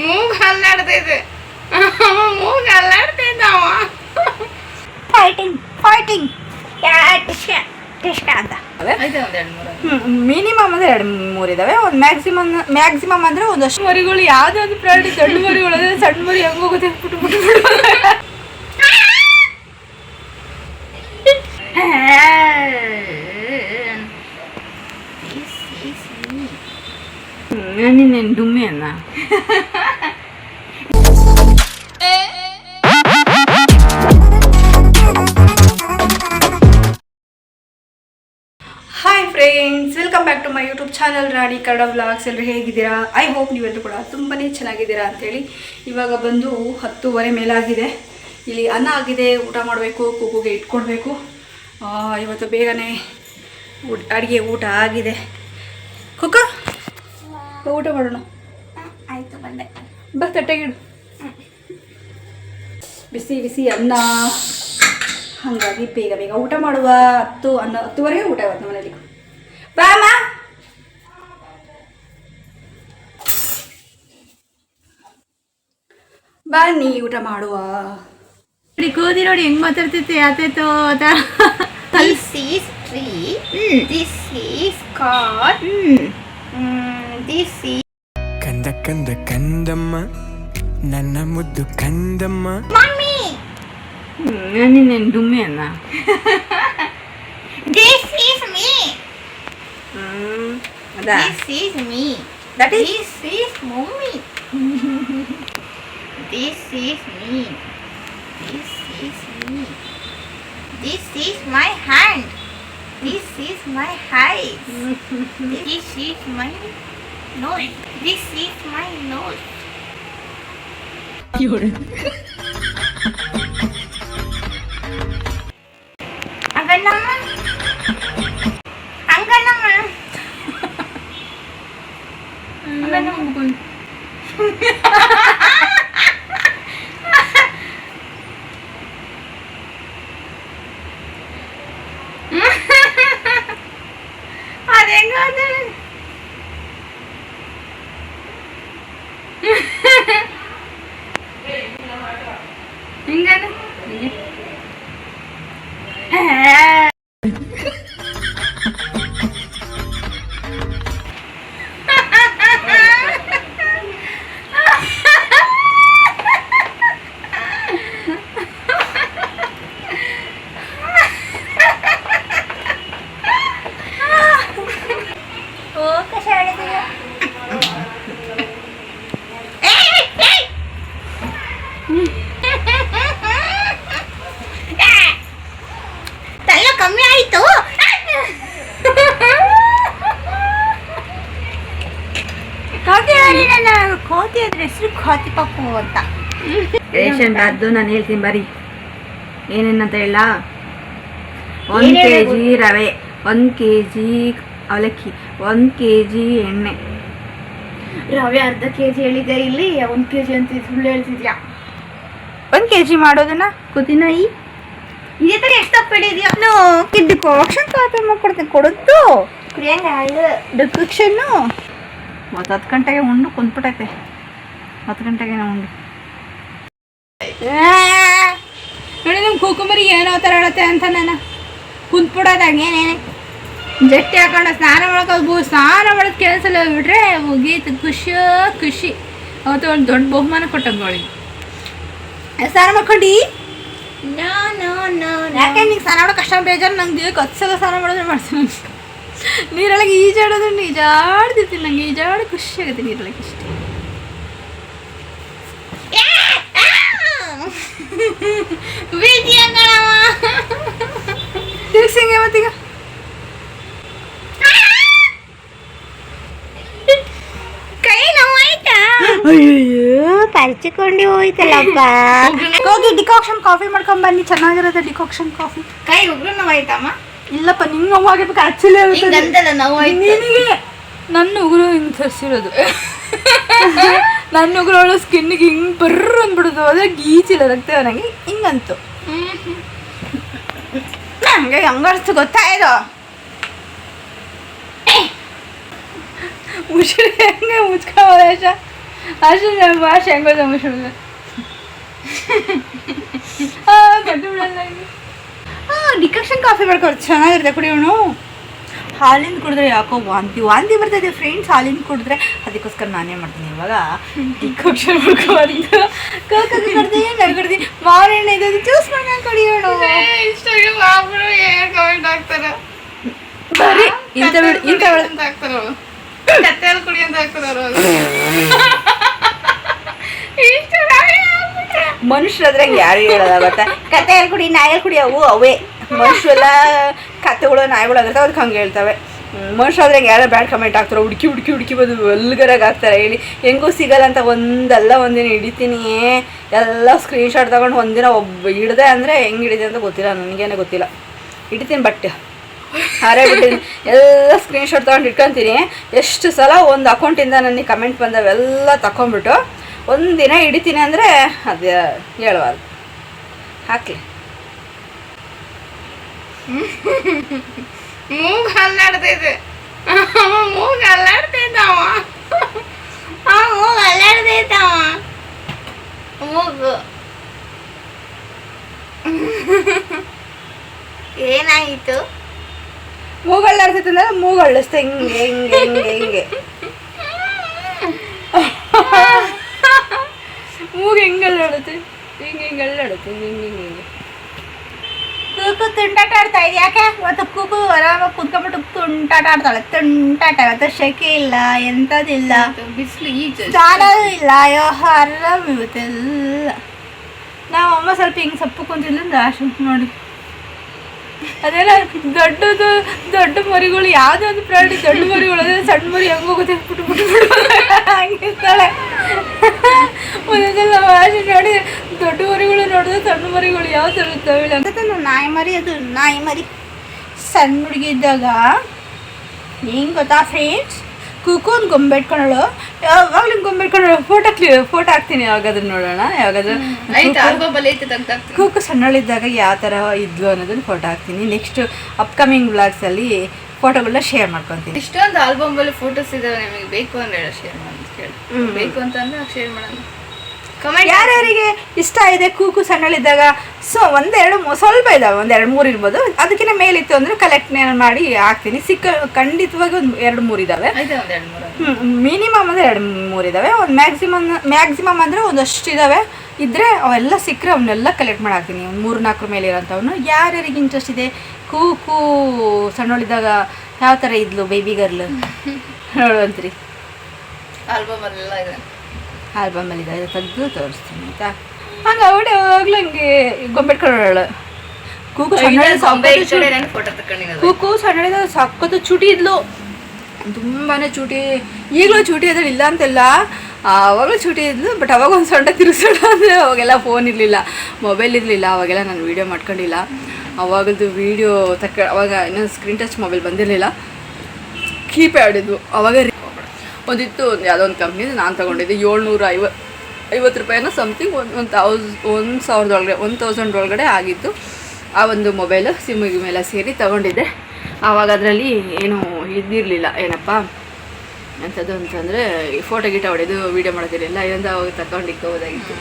ಮೂಗು ಅಲ್ಲಾಡ್ತೈತೆ ಮೂಗು ಅಲ್ಲಾಡ್ತೈತೆ ಅವ ಫೈಟಿಂಗ್ ಅಂತ ಮಿನಿಮಮ್ ಅಂದ್ರೆ 2-3 ಇದಾವೆ. ಒಂದು ಮ್ಯಾಕ್ಸಿಮಮ್ ಅಂದ್ರೆ ಒಂದಷ್ಟು ಮರಿಗಳು. ಯಾವುದೇ ಒಂದು ಪ್ರಾಣಿ ದೊಡ್ಡ ಮರಿಗಳು ಅಂದ್ರೆ ಸಣ್ಣ ಮರಿ ಹೆಂಗ್ ಹೋಗುತ್ತೆ ನೀನೇನು ಡುಮ್ಮಿ ಅನ್ನ. Hi friends, welcome back to my YouTube channel Rani Kannada vlogs. ಎಲ್ಲರೂ ಹೇಗಿದ್ದೀರಾ? ಐ ಹೋಪ್ ನೀವೆಲ್ಲರೂ ಕೂಡ ತುಂಬಾ ಚೆನ್ನಾಗಿದ್ದೀರಾ ಅಂಥೇಳಿ. ಇವಾಗ ಬಂದು 10:30 ಮೇಲಾಗಿದೆ. ಇಲ್ಲಿ ಅನ್ನ ಆಗಿದೆ, ಊಟ ಮಾಡಬೇಕು, ಕೂಗುಗೆ ಇಟ್ಕೊಡ್ಬೇಕು. ಇವತ್ತು ಬೇಗನೆ ಅಡುಗೆ ಊಟ ಆಗಿದೆ. ಕುಕ್ಕ ಊಟ ಮಾಡೋಣ. ಆಯಿತು, ಬಂದೆ. ಬಾ ತಟ್ಟೆಗಿಡು. ಬಿಸಿ ಬಿಸಿ ಅನ್ನ. ಹಾಗಾಗಿ ಬೇಗ ಬೇಗ ಊಟ ಮಾಡುವ. 10:30 ಊಟ ಇವತ್ತು ಮನೇಲಿ. ಬಾಮ ಬನ್ನಿ ಊಟ ಮಾಡುವ. ಗೋಧಿ ನೋಡಿ ಹೆಂಗ್ ಮಾತಾಡ್ತೈತೆ. ಆತಾಯ್ತು ಅದ. This is tree. This is car. This is ಕಂದ ಕಂದ ಕಂದಮ್ಮ ನನ್ನ ಮುದ್ದು ಕಂದಮ್ಮ. ಮಮ್ಮಿ. ನೀನೇನು ಡುಮ್ಮಿ ಅನ್ನ. This is me. ಅದಾ? This is me. This is mommy. This is me. This is me. This is my hand. This is my eyes. This is my nose. This is my nose. ಅಂಗನಮ್ಮ ಅಂಗನಮ್ಮ ಅಂಗನಮ್ಮ ಅದೆಂಗ ಹಿಂಗನ ತಲ್ಲ ಕಮ್ಮಿ ಆಯ್ತು. ಕೋತಿ ಅದ್ರ ಹೆಸರು ಕೋತಿ ಪಪ್ಪು ಅಂತ. Ration ಅದು ನಾನು ಹೇಳ್ತೀನಿ ಬರೀ. ಏನೇನಂತ ಹೇಳ? 1 kg ರವೆ, 1 kg ಅವಲಕ್ಕಿ, 1 kg ಎಣ್ಣೆ. ರವೆ ಅರ್ಧ kg ಹೇಳಿದೆ, ಇಲ್ಲಿ 1 kg ಅಂತ ಸುಳ್ಳು ಹೇಳ್ತಿದ್ಯಾ. 1 kg ಮಾಡೋದನ್ನ ಕುದಿನಾಯಿ ಇದೇ ತರ ಎಷ್ಟು ತಪ್ಪಿಡಿದ್ಯಾ? ಡಿಕಾಕ್ಷನ್ ಕಾಫಿ ಮಾಡ್ಕೊಡ್ತೀನಿ. ಕೊಡದ್ದು ಪ್ರಿಯಾಂಗ ಡಿಕಾಕ್ಷನ್ನು 10 ಗಂಟೆಗೆ ಉಂಡು ಕುಂತ್ಬಿಟ್ಟೈತೆ. 10 ಗಂಟೆಗೆ ನಾವು ಉಂಡು ನೋಡಿ. ನಮ್ಮ ಕುಕುಂಬರಿ ಏನೋ ಥರ ಹೇಳತ್ತೆ ಅಂತ ನಾನು ಕುಂತ್ಬಿಡೋದು ಹಂಗೇನೇನೆ. ಜಟ್ಟಿ ಹಾಕೊಂಡು ಸ್ನಾನ ಮಾಡೋದು. ಸ್ನಾನ ಮಾಡೋದು ಕೆಲಸ ಬಿಟ್ರೆ ಮುಗೀತು. ಖುಷಿ. ಅವತ್ತು ಒಂದು ದೊಡ್ಡ ಬಹುಮಾನ ಕೊಟ್ಟಂಗೆ ಅವಳಿಗೆ. ಸ್ನಾನ ಮಾಡ್ಕೊಂಡು ಯಾಕೆ ನಿಂಗೆ ಸ್ನಾನ ಮಾಡೋ ಕಷ್ಟ ಬೇಜಾರು. ನಂಗೆ ದೇವಕ್ಕೆ 10 ಸಲ ಸ್ನಾನ ಮಾಡೋದ್ರೆ ಮಾಡ್ತೀನಿ. ನೀರೊಳಗೆ ಈಜಾಡೋದ್ರೆ ಈಜಾಡ್ತಿರ್ತೀನಿ. ನಂಗೆ ಈಜಾಡಿ ಖುಷಿ ಆಗುತ್ತೆ ನೀರೊಳಗೆ ಇಷ್ಟ. ತಿರ್ಗ್ಸಂಗೆ ಮತ್ತೀಗ ಕೈ ನೋವಾಯ್ತಾ? ಅಯ್ಯೋ ಪರಿಚಿಕೊಂಡು ಹೋಯ್ತಲ್ಲಪ್ಪ. ಹೋಗಿ ಡಿಕಾಕ್ಷನ್ ಕಾಫಿ ಮಾಡ್ಕೊಂಡ್ ಬನ್ನಿ, ಚೆನ್ನಾಗಿರುತ್ತೆ ಡಿಕಾಕ್ಷನ್ ಕಾಫಿ. ಕೈ ಉಗ್ರ ನೋವಾಯ್ತಮ್ಮ? ಇಲ್ಲಪ್ಪ, ನಿಂಗೆ ನೋವಾಗಿರ್ಬೇಕು. ಆಕ್ಚುಲಿ ನೋವಾಯ್ತು. ನನ್ನ ಉಗುರು ಹಿಂಗೆ ತರಿಸಿರೋದು. ನನ್ನ ಉಗುರು ಅವಳು ಸ್ಕಿನ್ನಿಗೆ ಹಿಂಗೆ ಬರ್ರ ಅಂದ್ಬಿಡೋದು. ಅದೇ ಗೀಚಿಲ್ಲ ರಕ್ತ ನನಗೆ ಹಿಂಗಂತು. ನಂಗೆ ಹಂಗರ್ತು ಗೊತ್ತಾಯ್ತು. ಮುಸುಳಿ ಹೆಂಗೆ ಮುಚ್ಕೊಳ್ಳೋದು ಅಷ್ಟು ಭಾಷೆ ಹೆಂಗೋದ ಮುಸುಳಿದ ಡಿಕಾಕ್ಷನ್ ಕಾಫಿ ಮಾಡ್ಕೊಂಡು ಚೆನ್ನಾಗಿರುತ್ತೆ ಕುಡಿಯೋಣ. ಹಾಲಿಂದ ಕುಡಿದ್ರೆ ಯಾಕೋ ವಾಂತಿ ಬರ್ತದೆ ಫ್ರೆಂಡ್ಸ್. ಹಾಲಿಂದ ಕುಡಿದ್ರೆ ಅದಕ್ಕೋಸ್ಕರ ನಾನೇ ಮಾಡ್ತೀನಿ ಇವಾಗ ಡಿಕಾಕ್ಷನ್ ಮಾಡ್ಕೊಂಡು ಕಡ್ದು ಮಾವಿನ ಇದು ಜ್ಯೂಸ್ ಮಾಡ್ಕೊಂಡು ಕುಡಿಯೋಣ. ಬರೀ ಮನುಷ್ಯರಾದ್ರೆ ಯಾರು ಹೇಳೋದ ಗೊತ್ತಾ, ಕತೆ ಕುಡಿ ನಾಯಲ್ಲಿ ಕುಡಿ ಅವೇ ಮನುಷ್ಯರೆಲ್ಲ ಕತೆಗಳು ನಾಯಿಗಳು ಆಗಿರ್ತಾವೆ ಅದಕ್ಕೆ ಹಂಗೆ ಹೇಳ್ತವೆ. ಮನುಷ್ಯರಾದ್ರೆ ಯಾರೋ ಬ್ಯಾಡ್ ಕಮೆಂಟ್ ಆಗ್ತಾರೆ, ಹುಡುಕಿ ಬಂದು ಎಲ್ಗರಾಗ ಆಗ್ತಾರೆ. ಹೇಳಿ ಹೆಂಗೂ ಸಿಗಲ್ಲ ಅಂತ ಒಂದಿನ ಹಿಡಿತೀನಿ, ಎಲ್ಲ ಸ್ಕ್ರೀನ್ಶಾಟ್ ತಗೊಂಡು ಒಂದಿನ ಹಿಡ್ದೆ ಅಂದರೆ ಹೆಂಗೆ ಹಿಡಿದೆ ಅಂತ ಗೊತ್ತಿಲ್ಲ, ನನಗೇನೆ ಗೊತ್ತಿಲ್ಲ. ಹಿಡಿತೀನಿ ಬಟ್ ಹಾರೇ ಬಿಟ್ಟಿದ್ದೀನಿ. ಎಲ್ಲ ಸ್ಕ್ರೀನ್ಶಾಟ್ ತೊಗೊಂಡು ಇಟ್ಕೊತೀನಿ. ಎಷ್ಟು ಸಲ ಒಂದು ಅಕೌಂಟಿಂದ ನನಗೆ ಕಮೆಂಟ್ ಬಂದವೆಲ್ಲ ತಗೊಂಡ್ಬಿಟ್ಟು ಒಂದಿನ ಹಿಡಿತೀನಿ ಅಂದರೆ ಅದು ಹೇಳಬಾರ್ದು. ಹಾಕಲಿ ಮೂಗು ಅಲ್ಲಾಡ್ತೈತೆ, ಮೂಗು ಅಲ್ಲಾಡ್ತೈತವ, ಮೂಗು ಅಲ್ಲಾಡ್ತೈತವ, ಮೂಗು ಏನಾಯಿತು? ಮೂಗಳ್ಳಾಡ್ತೈತೆ ಅಂದ್ರೆ ಮೂಗಳ್ಳಿಸ್ತೆ ಹಿಂಗೆ ಹಿಂಗೆ ಹಿಂಗೆ ಹಿಂಗೆ ಮೂಗು ಹೆಂಗಲ್ಲಾಡುತ್ತೆ ಹಿಂಗೆ ಅಲ್ಲಾಡುತ್ತೆ ಹಿಂಗೆ ಹಿಂಗೆ ಹಿಂಗೆ. ಕೂಕು ತುಂಟಾಟ ಆಡ್ತಾ ಇದೆ. ಯಾಕೆ ಇವತ್ತು ಕೂಕು ಆರಾಮಾಗಿ ಕುತ್ಕೊಂಡ್ಬಿಟ್ಟು ತುಂಟಾಟ ಆಡ್ತಾಳೆ. ತುಂಟಾಟ ಇವತ್ತು ಶೆಕೆ ಇಲ್ಲ, ಎಂಥದಿಲ್ಲ, ಬಿಸಿಲು ಈಗ ಸ್ನಾನವೂ ಇಲ್ಲ. ಅಯ್ಯೋ ಆರಾಮ ಇವತ್ತೆಲ್ಲ. ನಾವು ಅಮ್ಮ ಸ್ವಲ್ಪ ಹಿಂಗೆ ಸಪ್ಪು ಕುಂತಿಲ್ಲ ಅಷ್ಟು ನೋಡಿ. ಅದೆಲ್ಲ ದೊಡ್ಡ ಮರಿಗಳು ಯಾವುದೇ ಒಂದು ಪ್ರಾಣಿ ದೊಡ್ಡ ಮರಿಗಳು ಅದೇ ಸಣ್ಣ ಮರಿ ಹೆಂಗೆ ಹೋಗುತ್ತೆ ಬಿಟ್ಟು ಹಂಗಿರ್ತಾಳೆ. ಒಂದೊಂದೆಲ್ಲ ಭಾಷೆ ನೋಡಿ ದೊಡ್ಡ ಮರಿಗಳು ನೋಡಿದ್ರೆ ಸಣ್ಣ ಮರಿಗಳು ಯಾವ ಥರ ಇರ್ತಾವೆ ಅಂತ ನಾಯಿ ಮರಿ. ಅದು ನಾಯಿ ಮರಿ ಸಣ್ಣ ಹುಡುಗಿ ಇದ್ದಾಗ ಹೆಂಗೆ ಗೊತ್ತಾ ಫ್ರೆಂಡ್ಸ್, ಕೂಕು ಒಂದು ಗೊಂಬೆ ಇಟ್ಕೊಂಡಳು, ಯಾವಾಗಲೂ ಗೊಂಬೆ ಇಟ್ಕೊಂಡಳು. ಫೋಟೋ ಹಾಕ್ತೀನಿ ಯಾವಾಗಾದ್ರೂ ನೋಡೋಣ. ಯಾವಾಗಾದ್ರೂ ಕೂಕು ಸಣ್ಣಳಿದ್ದಾಗ ಯಾವ ಥರ ಇದ್ಲು ಅನ್ನೋದನ್ನ ಫೋಟೋ ಹಾಕ್ತೀನಿ. ನೆಕ್ಸ್ಟ್ ಅಪ್ಕಮಿಂಗ್ ವ್ಲಾಗ್ಸಲ್ಲಿ ಫೋಟೋಗಳನ್ನ ಶೇರ್ ಮಾಡ್ಕೊತೀನಿ. ಇಷ್ಟೊಂದು ಆಲ್ಬಮಲ್ಲಿ ಫೋಟೋಸ್ ಇದಾವೆ, ನಿಮಗೆ ಬೇಕು ಅಂದರೆ ಶೇರ್ ಮಾಡಿ ಕೇಳಿ. ಬೇಕು ಅಂತಂದ್ರೆ ಶೇರ್ ಮಾಡೋಣ. ಯಾರ್ಯಾರಿಗೆ ಇಷ್ಟ ಇದೆ ಕೂಕು ಸಣ್ಣಳಿದ್ದಾಗ ಒಂದೆರಡು ಸ್ವಲ್ಪ ಇದಾವೆ, 2-3 ಇರ್ಬೋದು. ಅದಕ್ಕಿಂತ ಮೇಲಿತ್ತು ಅಂದರೆ ಕಲೆಕ್ಟ್ ಮಾಡಿ ಹಾಕ್ತೀನಿ. ಖಂಡಿತವಾಗಿ ಒಂದು 2-3 ಇದ್ದಾವೆ. ಮಿನಿಮಮ್ ಅಂದರೆ 2-3 ಇದ್ದಾವೆ. ಒಂದು ಮ್ಯಾಕ್ಸಿಮಮ್ ಅಂದರೆ ಒಂದಷ್ಟು ಇದ್ದಾವೆ. ಇದ್ದರೆ ಅವೆಲ್ಲ ಸಿಕ್ಕರೆ ಅವನ್ನೆಲ್ಲ ಕಲೆಕ್ಟ್ ಮಾಡಿ ಹಾಕ್ತೀನಿ. ಒಂದು 3-4 ಮೇಲೆ ಇರೋಂಥವನು. ಯಾರ್ಯಾರಿಗೆ ಇಂಟ್ರೆಸ್ಟ್ ಇದೆ ಕೂಕು ಸಣ್ಣಳಿದ್ದಾಗ ಯಾವ ಥರ ಇದ್ಲು ಬೇಬಿ ಗರ್ಲ್ ನೋಡುವಂತ್ರಿ. ಆಲ್ಬಮಲ್ಲೆಲ್ಲ ಇದೆ, ಆಲ್ಬಮಲ್ಲಿ ಇದೆ, ತೆಗೆದು ತೋರಿಸ್ತೀನಿ ಆಯಿತಾ. ಹಂಗೆ ಅವಡೆ ಹೋಗ್ಲು ಹಂಗೆ ಗೊಂಬೆ ಇಟ್ಕೊಂಡಳು. ಕೂಕು ಸಣ್ಣಳಿದ ಸಕ್ಕತ್ತು ಚೂಟಿ ಇದ್ಲು, ತುಂಬಾ ಚೂಟಿ. ಈಗಲೂ ಚೂಟಿ ಅದ್ರಲ್ಲಿ ಇಲ್ಲ ಅಂತೆಲ್ಲ, ಆವಾಗಲೂ ಚೂಟಿ ಇದ್ಲು. ಬಟ್ ಅವಾಗ ಒಂದು ಸೊಂಟ ತಿರುಗಿಸೋಣ ಅಂದರೆ ಅವಾಗೆಲ್ಲ ಫೋನ್ ಇರಲಿಲ್ಲ, ಮೊಬೈಲ್ ಇರಲಿಲ್ಲ. ಅವಾಗೆಲ್ಲ ನಾನು ವೀಡಿಯೋ ಮಾಡ್ಕೊಂಡಿಲ್ಲ. ಅವಾಗದ್ದು ವೀಡಿಯೋ ಅವಾಗ ಇನ್ನೊಂದು ಸ್ಕ್ರೀನ್ ಟಚ್ ಮೊಬೈಲ್ ಬಂದಿರಲಿಲ್ಲ, ಕೀಪ್ಯಾಡ್ ಇದ್ವು. ಅವಾಗ ಒಂದಿತ್ತು, ಒಂದು ಯಾವುದೋ ಒಂದು ಕಂಪ್ನಿದು ನಾನು ತೊಗೊಂಡಿದ್ದೆ. 750 ರೂಪಾಯಿನ ಸಮಥಿಂಗ್, 1000 ಒಳಗಡೆ ಆಗಿತ್ತು. ಆ ಒಂದು ಮೊಬೈಲು ಸಿಮ್ಮಿಗೆ ಮೇಲೆ ಸೇರಿ ತೊಗೊಂಡಿದ್ದೆ. ಆವಾಗ ಅದರಲ್ಲಿ ಏನೂ ಇದ್ದಿರಲಿಲ್ಲ, ಏನಪ್ಪ ಅಂಥದ್ದು ಅಂತಂದರೆ ಫೋಟೋ ಗಿಟ ಹೊಡೆದು ವೀಡಿಯೋ ಮಾಡೋದಿರಲಿಲ್ಲ. ಇದೊಂದು ಅವಾಗ ತಗೊಂಡಿಕ್ಕೋಬೋದಾಗಿತ್ತು.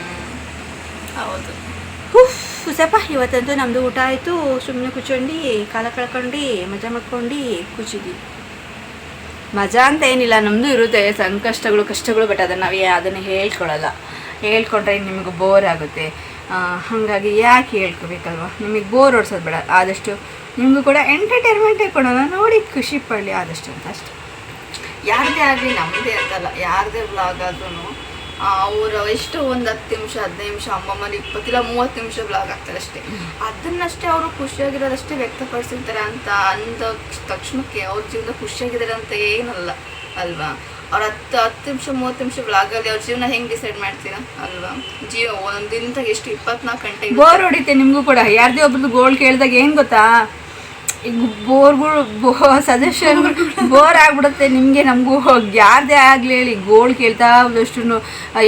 ಹೌದು. ಹುಸಪ್ಪ ಇವತ್ತಂತೂ ನಮ್ಮದು ಊಟ ಆಯಿತು. ಸುಮ್ಮನೆ ಕೂತ್ಕೊಂಡು ಕಾಲ ಕಳ್ಕೊಂಡು ಮಜಾ ಮಾಡ್ಕೊಂಡು ಕೂಚಿದ್ವಿ. ಮಜಾ ಅಂತ ಏನಿಲ್ಲ, ನಮ್ಮದು ಇರುತ್ತೆ ಕಷ್ಟಗಳು. ಬಟ್ ಅದನ್ನು ಅದನ್ನು ಹೇಳ್ಕೊಳ್ಳಲ್ಲ. ಹೇಳ್ಕೊಂಡ್ರೆ ನಿಮಗೆ ಬೋರ್ ಆಗುತ್ತೆ. ಹಾಗಾಗಿ ಯಾಕೆ ಹೇಳ್ಕೊಬೇಕಲ್ವ, ನಿಮಗೆ ಬೋರ್ ಹೊಡ್ಸೋದು ಬೇಡ. ಆದಷ್ಟು ನಿಮಗೂ ಕೂಡ ಎಂಟರ್ಟೈನ್ಮೆಂಟೇ ಕೊಡೋಣ, ನೋಡಿ ಖುಷಿ ಪಡಲಿ ಆದಷ್ಟು ಅಂತ ಅಷ್ಟೆ. ಯಾರದೇ ಆಗಲಿ, ನಮ್ಮದೇ ಅಂತಲ್ಲ, ಯಾರದೇ ವ್ಲಾಗ್ ಆದ್ರೂ ಅವರು ಎಷ್ಟು ಒಂದು 10 ನಿಮಿಷ 15 ನಿಮಿಷ ಅಮ್ಮಮ್ಮನ 20 ಇಲ್ಲ 30 ನಿಮಿಷ ವ್ಲಾಗ್ ಆಗ್ತಾರೆ ಅಷ್ಟೇ. ಅದನ್ನಷ್ಟೇ ಅವರು ಖುಷಿಯಾಗಿರೋದಷ್ಟೇ ವ್ಯಕ್ತಪಡಿಸಿರ್ತಾರೆ ಅಂತ ಅಂದ ತಕ್ಷಣಕ್ಕೆ ಅವ್ರ ಜೀವನ ಖುಷಿಯಾಗಿದ್ದಾರೆ ಅಂತ ಏನಲ್ಲ ಅಲ್ವಾ. ಅವ್ರು 10 ನಿಮಿಷ 30 ನಿಮಿಷ ವ್ಲಾಗಲ್ಲಿ ಅವ್ರ ಜೀವನ ಹೆಂಗೆ ಡಿಸೈಡ್ ಮಾಡ್ತೀರಾ ಅಲ್ವಾ. ಒಂದು ದಿನದಾಗ ಎಷ್ಟು 24 ಗಂಟೆ ಬೋರ್ ಹೊಡಿತೆ ನಿಮಗೂ ಕೂಡ. ಯಾರದೇ ಒಬ್ರದ್ದು ಗೋಲ್ಡ್ ಕೇಳಿದಾಗ ಏನು ಗೊತ್ತಾ, ಈಗ ಸಜೆಷನ್ ಬೋರ್ ಆಗ್ಬಿಡುತ್ತೆ ನಿಮಗೆ, ನಮಗೂ ಯಾರದೇ ಆಗಲಿ ಹೇಳಿ ಗೋಲ್ಡ್ ಕೇಳ್ತಾ ಹೋದಷ್ಟು,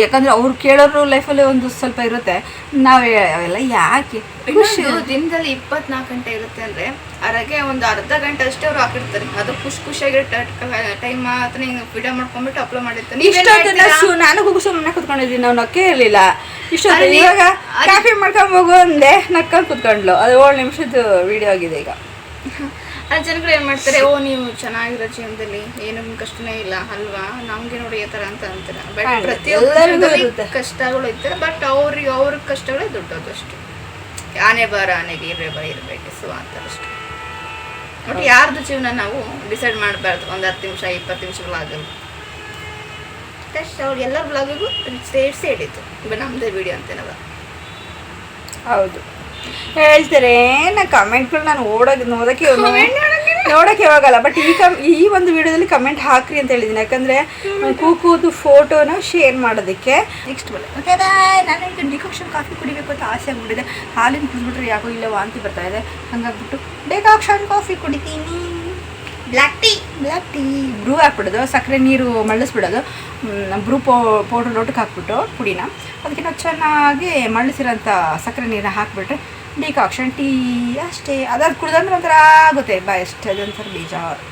ಯಾಕಂದರೆ ಅವ್ರು ಕೇಳೋರು ಲೈಫಲ್ಲಿ ಒಂದು ಸ್ವಲ್ಪ ಇರುತ್ತೆ, ನಾವು ಅವೆಲ್ಲ ಯಾಕೆ. ದಿನದಲ್ಲಿ 24 ಗಂಟೆ ಇರುತ್ತೆ ಅಂದರೆ ಅದ್ರಾಗೆ ಒಂದು ಅರ್ಧ ಗಂಟೆ ಅಷ್ಟೇ ಅವ್ರು ಹಾಕಿರ್ತಾರೆ, ಅದು ಖುಷಿಯಾಗಿ ಟೈಮ್ ಮಾತ್ರ ವಿಡಿಯೋ ಮಾಡ್ಕೊಂಡ್ಬಿಟ್ಟು ಅಪ್ಲೋಡ್ ಮಾಡಿರ್ತಾರೆ. ಇಷ್ಟೊತ್ತಲ್ಲ ನಾನು ಹೋಗು ಸುಮ್ಮನೆ ಕುತ್ಕೊಂಡಿದ್ದೀನಿ, ನಾವು ನಕ್ಕೆ ಇರಲಿಲ್ಲ. ಇಷ್ಟೊತ್ತು ಇವಾಗ ಕಾಫಿ ಮಾಡ್ಕೊಂಡು ಹೋಗು ಅಂದೆ, ನಕ್ಕೊಂಡು ಕುತ್ಕೊಂಡ್ಲು. ಅದು 7 ನಿಮಿಷದ ವಿಡಿಯೋ ಆಗಿದೆ ಈಗ. ಆ ಜನಗಳು ಏನು ಮಾಡ್ತಾರೆ, ಓ ನೀವು ಚೆನ್ನಾಗಿರೋ ಜೀವನದಲ್ಲಿ ಏನು ಕಷ್ಟನೇ ಇಲ್ಲ ಅಲ್ವಾ, ನಮ್ಗೆ ನೋಡಿ ಈ ಥರ ಅಂತ ಅಂತಾರೆ. ಬಟ್ ಪ್ರತಿಯೊಬ್ಬರಿಗೂ ಕಷ್ಟಗಳು ಇರ್ತಾರೆ, ಬಟ್ ಅವ್ರ ಕಷ್ಟಗಳೇ ದೊಡ್ಡದು ಅಷ್ಟು. ಆನೆ ಬಾರ ಆನೆಗೆ ಇರಬೇಕು ಸೊ ಅಂತಾರೆ ಅಷ್ಟು. ಬಟ್ ಯಾರ್ದು ಜೀವನ ನಾವು ಡಿಸೈಡ್ ಮಾಡಬಾರ್ದು, ಒಂದು 10 ನಿಮಿಷ 20 ನಿಮಿಷ ಬ್ಲಾಗಲ್ಲಿ ಕಷ್ಟ. ಅವ್ರು ಎಲ್ಲ ಬ್ಲಾಗಿಗೂ ಸೇಡಿತ್ತು, ನಮ್ಮದೇ ವಿಡಿಯೋ ಅಂತೇನಲ್ಲ. ಹೌದು ಹೇಳ್ತಾರೆ, ನಾ ಕಮೆಂಟ್ಗಳು ನಾನು ನೋಡೋಕ್ಕೆ ಹೋಗಲ್ಲ. ಬಟ್ ಈ ಒಂದು ವಿಡಿಯೋದಲ್ಲಿ ಕಮೆಂಟ್ ಹಾಕ್ರಿ ಅಂತ ಹೇಳಿದ್ದೀನಿ, ಯಾಕಂದರೆ ಕೂಕೂದು ಫೋಟೋನ ಶೇರ್ ಮಾಡೋದಕ್ಕೆ. ನೆಕ್ಸ್ಟ್ ಓಕೆ ನಾನು ಈಗ ಡಿಕಾಕ್ಷನ್ ಕಾಫಿ ಕುಡಿಬೇಕು ಅಂತ ಆಸೆ ಆಗ್ಬಿಟ್ಟಿದೆ. ಹಾಲಿನ ಕುಡಿದ್ಬಿಟ್ರೆ ಯಾಕೋ ಇಲ್ಲ ವಾಂತಿ ಬರ್ತಾ ಇದೆ, ಹಾಗಾಗ್ಬಿಟ್ಟು ಡಿಕಾಕ್ಷನ್ ಕಾಫಿ ಕುಡಿತೀನಿ. ಬ್ಲ್ಯಾಕ್ ಟೀ ಬ್ರೂ ಹಾಕ್ಬಿಡೋದು, ಸಕ್ಕರೆ ನೀರು ಮಳ್ಳಿಸ್ಬಿಡೋದು, ಬ್ರೂ ಪೌಡ್ರ್ ಲೋಟಕ್ಕೆ ಹಾಕ್ಬಿಟ್ಟು ಪುಡಿನ ಅದಕ್ಕಿಂತ ಚೆನ್ನಾಗಿ ಮಳ್ಳಿಸಿರೋಂಥ ಸಕ್ಕರೆ ನೀರನ್ನ ಹಾಕಿಬಿಟ್ರೆ ಡಿಕಾಕ್ಷನ್ ಟೀ ಅಷ್ಟೇ. ಅದಾದ ಕುಡ್ದಂದ್ರೆ ಒಂಥರ ಆಗುತ್ತೆ ಅಷ್ಟೇ, ಅದೊಂಥರ ಬೇಜಾರು.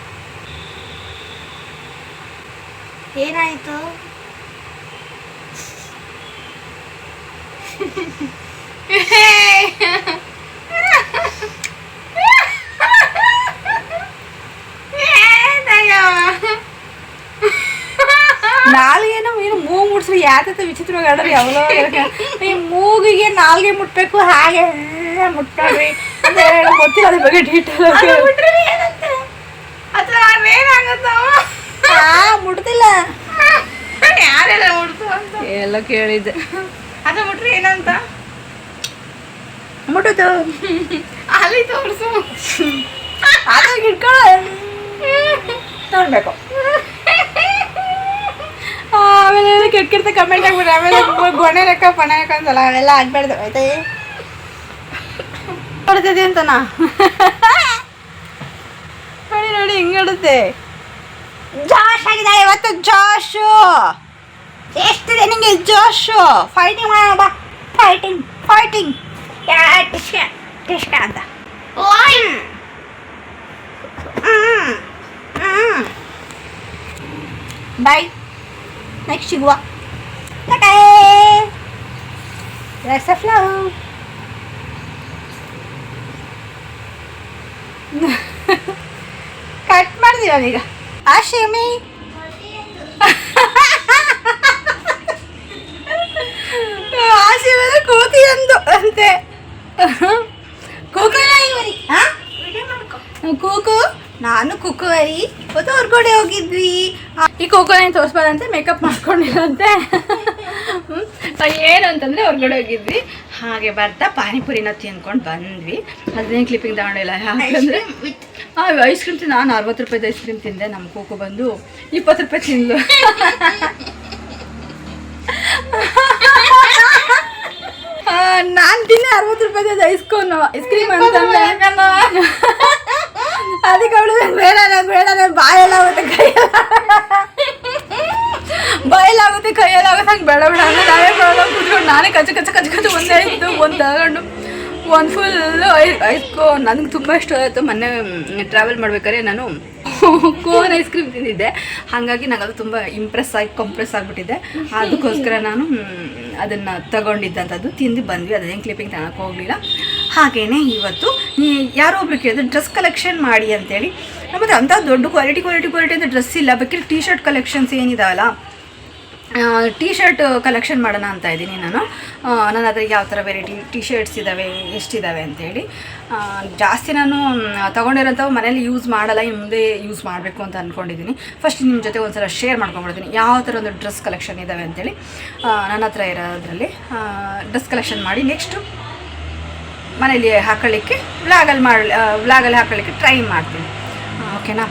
ಏನಾಯಿತು? ನಾಲ್ಗೇನೋ ಏನು ಮೂಗು ಮುಟ್ಸ್ರಿ ಯಾತ ವಿಚಿತ್ರವಾಗಿ ಆಡ್ರಿ ಯಾವಲೋ ಈ ಮೂಗಿಗೆ ನಾಲ್ಗೆ ಮುಟ್ಟಬೇಕು ಹಾಗೆ ಮುಟ್ಟಾಡ್ರಿ ಅಂತ ಗೊತ್ತಿಲ್ಲ ಅದ್ರ ಬಗ್ಗೆ ಡೀಟೇಲ್ ಮುಟ್ತಿಲ್ಲ. ಯಾರೆಲ್ಲ ಮುಟ್ತು ಅಂತ ಎಲ್ಲ ಕೇಳಿದ್ದೆ. ಅದ ಮುಟ್ರಿ ಏನಂತ ಮುಟ್ಟುತ್ತು ಅಲ್ಲಿ ತೋರಿಸು, ಅದಾಗ ಇಟ್ಕೊಳ್ಳ ನೋಡ್ಬೇಕು. ಆಮೇಲೆ ಕೆಟ್ಟ ಕಮೆಂಟ್ ಆಗ್ಬಿಡ್ರಿ, ಆಮೇಲೆ ಗೊಣೆ ಲೆಕ್ಕ ಪಣ ಲೆಕ್ಕ ಅಂತಲ್ಲ ಅವೆಲ್ಲ ಆಗ್ಬಾರ್ದು ಆಯ್ತಾ. ಹೊಡ್ತೈತಿ ಅಂತನಾ ನೋಡಿ ನೋಡಿ ಹಿಂಗಾಡುತ್ತೆ. ಜಾಶ್ ಆಗಿದ್ದಾಳೆ ಇವತ್ತು, ಜಾಶು ಎಷ್ಟಿದೆ ನಿಂಗೆ ಜೋಶು. ಫೈಟಿಂಗ್ ಮಾಡೋಣ ಬಾ, ಫೈಟಿಂಗ್ ಟಿಷ್ಕ ಅಂತ. ಬಾಯ್, ನೆಕ್ಸ್ಟ್ ಸಿಗುವ. ಕಟ್ ಮಾಡ್ತೀವಿ ನಾವೀಗ. ಆಶೇಮಿ ಆಶೀರ್ವಾದ ಕೂತಿ ಅಂದು ಅಂತೆ. ಕೂಕು ನಾನು ಕುಕ್ಕುವರಿ ಇವತ್ತು ಹೊರ್ಗಡೆ ಹೋಗಿದ್ವಿ. ಈ ಕೋಕೋನ ತೋರಿಸ್ಬಾರ್ದಂತೆ, ಮೇಕಪ್ ಮಾಡ್ಕೊಂಡಿಲ್ಲಂತೆ. ಏನು ಅಂತಂದರೆ ಹೊರ್ಗಡೆ ಹೋಗಿದ್ವಿ, ಹಾಗೆ ಬರ್ತಾ ಪಾನಿಪುರಿನ ತಿನ್ಕೊಂಡು ಬಂದ್ವಿ. ಅದನ್ನೇ ಕ್ಲಿಪ್ಪಿಂಗ್ ತಗೊಂಡಿಲ್ಲ, ಯಾಕಂದರೆ ಐಸ್ ಕ್ರೀಮ್ ತಿಂದು ನಾನು 60 ರೂಪಾಯಿದು ಐಸ್ ಕ್ರೀಮ್ ತಿಂದೆ. ನಮ್ಮ ಕೋಕೋ ಬಂದು 20 ರೂಪಾಯಿ ತಿಂದು. ನಾನು ತಿನ್ನೆ 60 ರೂಪಾಯಿದು ಐಸ್ ಕ್ರೀಮ್ ಅಂತಂದ್ರೆ ಅದಕ್ಕೆ ಅವಳು ಬೇಡ ನಾನು ಬಾಯಲ್ಲಾಗುತ್ತೆ ಕೈಯಲ್ಲಾಗುತ್ತೆ ನಂಗೆ ಬೇಡ ಅಂದರೆ ನಾವೇ ಪ್ರಾಬ್ಲಮ್ ಕೂತ್ಕೊಂಡು ನಾನೇ ಕಚ್ಚ ಒಂದೇ ಇತ್ತು ಒಂದು ತಗೊಂಡು ಒಂದು ಫುಲ್ಲು ನನಗೆ ತುಂಬ ಇಷ್ಟ ಆಯಿತು. ಮೊನ್ನೆ ಟ್ರಾವೆಲ್ ಮಾಡ್ಬೇಕಾದ್ರೆ ನಾನು ಕೋನ್ ಐಸ್ ಕ್ರೀಮ್ ತಿಂದಿದ್ದೆ, ಹಾಗಾಗಿ ನನಗೆ ಅದು ತುಂಬ ಕಂಪ್ರೆಸ್ ಆಗಿಬಿಟ್ಟಿದೆ. ಅದಕ್ಕೋಸ್ಕರ ನಾನು ಅದನ್ನು ತಗೊಂಡಿದ್ದಂಥದ್ದು ತಿಂದು ಬಂದ್ವಿ. ಅದೇನು ಕ್ಲಿಪ್ಪಿಂಗ್ ತಗೊಳಕ್ಕೆ ಹೋಗಲಿಲ್ಲ. ಹಾಗೆಯೇ ಇವತ್ತು ಯಾರೋ ಒಬ್ರು ಕೇಳಿದ್ರು ಡ್ರೆಸ್ ಕಲೆಕ್ಷನ್ ಮಾಡಿ ಅಂತೇಳಿ. ನಮ್ಮದು ಅಂಥ ದೊಡ್ಡ ಕ್ವಾಲಿಟಿ ಅಂತ ಡ್ರೆಸ್ ಇಲ್ಲ. ಬೇಕಿದ್ರೆ ಟೀ ಶರ್ಟ್ ಕಲೆಕ್ಷನ್ಸ್ ಏನಿದಾವಲ್ಲ, ಟೀ ಶರ್ಟ್ ಕಲೆಕ್ಷನ್ ಮಾಡೋಣ ಅಂತ ಇದ್ದೀನಿ ನಾನು. ನನ್ನ ಹತ್ರ ಯಾವ ಥರ ವೆರೈಟಿ ಟೀ ಶರ್ಟ್ಸ್ ಇದ್ದಾವೆ, ಎಷ್ಟಿದ್ದಾವೆ ಅಂತೇಳಿ. ಜಾಸ್ತಿ ನಾನು ತೊಗೊಂಡಿರೋಂಥವು ಮನೇಲಿ ಯೂಸ್ ಮಾಡಲ್ಲ, ಇನ್ನು ಮುಂದೆ ಯೂಸ್ ಮಾಡಬೇಕು ಅಂತ ಅಂದ್ಕೊಂಡಿದ್ದೀನಿ. ಫಸ್ಟ್ ನಿಮ್ಮ ಜೊತೆ ಒಂದು ಸಲ ಶೇರ್ ಮಾಡ್ಕೊಂಡ್ಬಿಡ್ತೀನಿ ಯಾವ ಥರ ಒಂದು ಡ್ರೆಸ್ ಕಲೆಕ್ಷನ್ ಇದ್ದಾವೆ ಅಂತೇಳಿ. ನನ್ನ ಹತ್ರ ಇರೋದ್ರಲ್ಲಿ ಡ್ರೆಸ್ ಕಲೆಕ್ಷನ್ ಮಾಡಿ ನೆಕ್ಸ್ಟು ಮನೇಲಿ ಹಾಕೊಳ್ಳಿಕ್ಕೆ ವ್ಲಾಗಲ್ಲಿ ಹಾಕೊಳ್ಳಿಕ್ಕೆ ಟ್ರೈ ಮಾಡ್ತೀನಿ. ಓಕೆನಾ?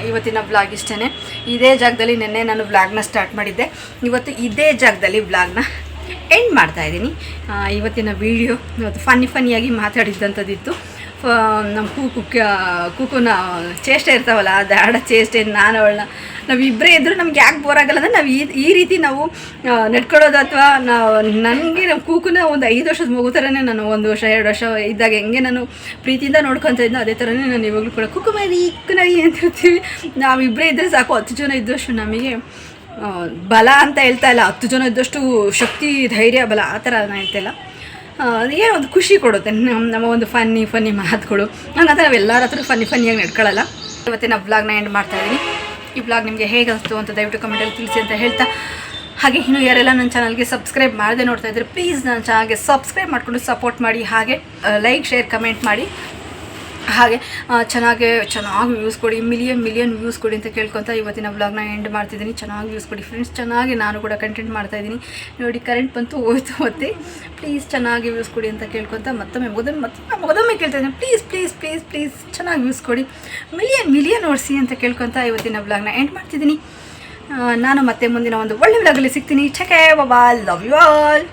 ಇವತ್ತಿನ ವ್ಲಾಗ್ ಇಷ್ಟೇ. ಇದೇ ಜಾಗದಲ್ಲಿ ನೆನ್ನೆ ನಾನು ವ್ಲಾಗ್ನ ಸ್ಟಾರ್ಟ್ ಮಾಡಿದ್ದೆ, ಇವತ್ತು ಇದೇ ಜಾಗದಲ್ಲಿ ವ್ಲಾಗ್ನ ಎಂಡ್ ಮಾಡ್ತಾಯಿದ್ದೀನಿ. ಇವತ್ತಿನ ವೀಡಿಯೋ ಇವತ್ತು ಫನ್ನಿಯಾಗಿ ಮಾತಾಡಿದ್ದಂಥದ್ದಿತ್ತು. ನಮ್ಮ ಕೂಕುನ ಚೇಷ್ಟೆ ಇರ್ತಾವಲ್ಲ, ಅದು ಆಡೋ ಚೇಷ್ಟೆ ನಾನು ಅವಳನ್ನ ನಾವಿಬ್ಬರೇ ಇದ್ದರೂ ನಮ್ಗೆ ಯಾಕೆ ಬೋರ್ ಆಗಲ್ಲ ಅಂದರೆ ನಾವು ಈ ರೀತಿ ನಾವು ನಡ್ಕೊಳ್ಳೋದು, ಅಥವಾ ನನಗೆ ನಮ್ಮ ಕೂಕುನ ಒಂದು 5 ವರ್ಷದ ಮಗು ಥರನೇ ನಾನು 1 ವರ್ಷ 2 ವರ್ಷ ಇದ್ದಾಗ ಹೆಂಗೆ ನಾನು ಪ್ರೀತಿಯಿಂದ ನೋಡ್ಕೊತಾ ಇದ್ದೋ ಅದೇ ಥರನೇ ನಾನು ಇವಾಗಲೂ ಕೂಡ ಕುಕ್ಕುಮರಿ ಅಂತ ಇರ್ತೀವಿ. ನಾವಿಬ್ಬರೇ ಇದ್ದರೆ ಸಾಕು, 10 ಜನ ಇದ್ದಷ್ಟು ನಮಗೆ ಬಲ ಅಂತ ಹೇಳ್ತಾ ಇಲ್ಲ, 10 ಜನ ಇದ್ದಷ್ಟು ಶಕ್ತಿ ಧೈರ್ಯ ಬಲ ಆ ಥರ ನಾನು ಹೇಳ್ತಾಯಿಲ್ಲ. ಏನೋ ಒಂದು ಖುಷಿ ಕೊಡುತ್ತೆ ನಮ್ಮ ಒಂದು ಫನ್ನಿ ಮಾತುಗಳು. ಹಂಗಂತ ನಾವು ಎಲ್ಲರ ಹತ್ರ ಫನ್ನಿಯಾಗಿ ನಡ್ಕೊಳ್ಳಲ್ಲ. ಇವತ್ತಿನ ವ್ಲಾಗ್ನ ಎಂಡ್ ಮಾಡ್ತಾಯಿದ್ದೀನಿ. ಈ ವ್ಲಾಗ್ ನಿಮಗೆ ಹೇಗೆ ಅನಿಸ್ತು ಅಂತ ದಯವಿಟ್ಟು ಕಮೆಂಟಲ್ಲಿ ತಿಳಿಸಿ ಅಂತ ಹೇಳ್ತಾ, ಹಾಗೆ ಇನ್ನೂ ಯಾರೆಲ್ಲ ನನ್ನ ಚಾನಲ್ಗೆ ಸಬ್ಸ್ಕ್ರೈಬ್ ಮಾಡದೆ ನೋಡ್ತಾ ಇದ್ದರೆ ಪ್ಲೀಸ್ ನನ್ನ ಚಾನಲ್ಗೆ ಸಬ್ಸ್ಕ್ರೈಬ್ ಮಾಡಿಕೊಂಡು ಸಪೋರ್ಟ್ ಮಾಡಿ, ಹಾಗೆ ಲೈಕ್ ಶೇರ್ ಕಮೆಂಟ್ ಮಾಡಿ, ಹಾಗೆ ಚೆನ್ನಾಗಿ ವ್ಯೂಸ್ ಕೊಡಿ, ಮಿಲಿಯನ್ ವ್ಯೂಸ್ ಕೊಡಿ ಅಂತ ಕೇಳ್ಕೊತ ಇವತ್ತಿನ ವ್ಲಾಗ್ನ ಎಂಡ್ ಮಾಡ್ತಿದ್ದೀನಿ. ಚೆನ್ನಾಗಿ ವ್ಯೂಸ್ ಕೊಡಿ ಫ್ರೆಂಡ್ಸ್. ಚೆನ್ನಾಗಿ ನಾನು ಕೂಡ ಕಂಟೆಂಟ್ ಮಾಡ್ತಾಯಿದ್ದೀನಿ. ನೋಡಿ ಕರೆಂಟ್ ಬಂತು ಹೋಯ್ತು, ಮತ್ತೆ ಪ್ಲೀಸ್ ಚೆನ್ನಾಗಿ ವ್ಯೂಸ್ ಕೊಡಿ ಅಂತ ಕೇಳ್ಕೊತ ಮತ್ತೊಮ್ಮೆ ಕೇಳ್ತಾಯಿದ್ದೀನಿ, ಪ್ಲೀಸ್ ಚೆನ್ನಾಗಿ ವ್ಯೂಸ್ ಕೊಡಿ, ಮಿಲಿಯನ್ ಓಡಿಸಿ ಅಂತ ಕೇಳ್ಕೊತ ಇವತ್ತಿನ ವ್ಲಾಗ್ನ ಎಂಡ್ ಮಾಡ್ತಿದ್ದೀನಿ. ನಾನು ಮತ್ತೆ ಮುಂದಿನ ಒಂದು ಒಳ್ಳೆ ವ್ಲಾಗಲ್ಲಿ ಸಿಗ್ತೀನಿ. Take care, bye, love you all.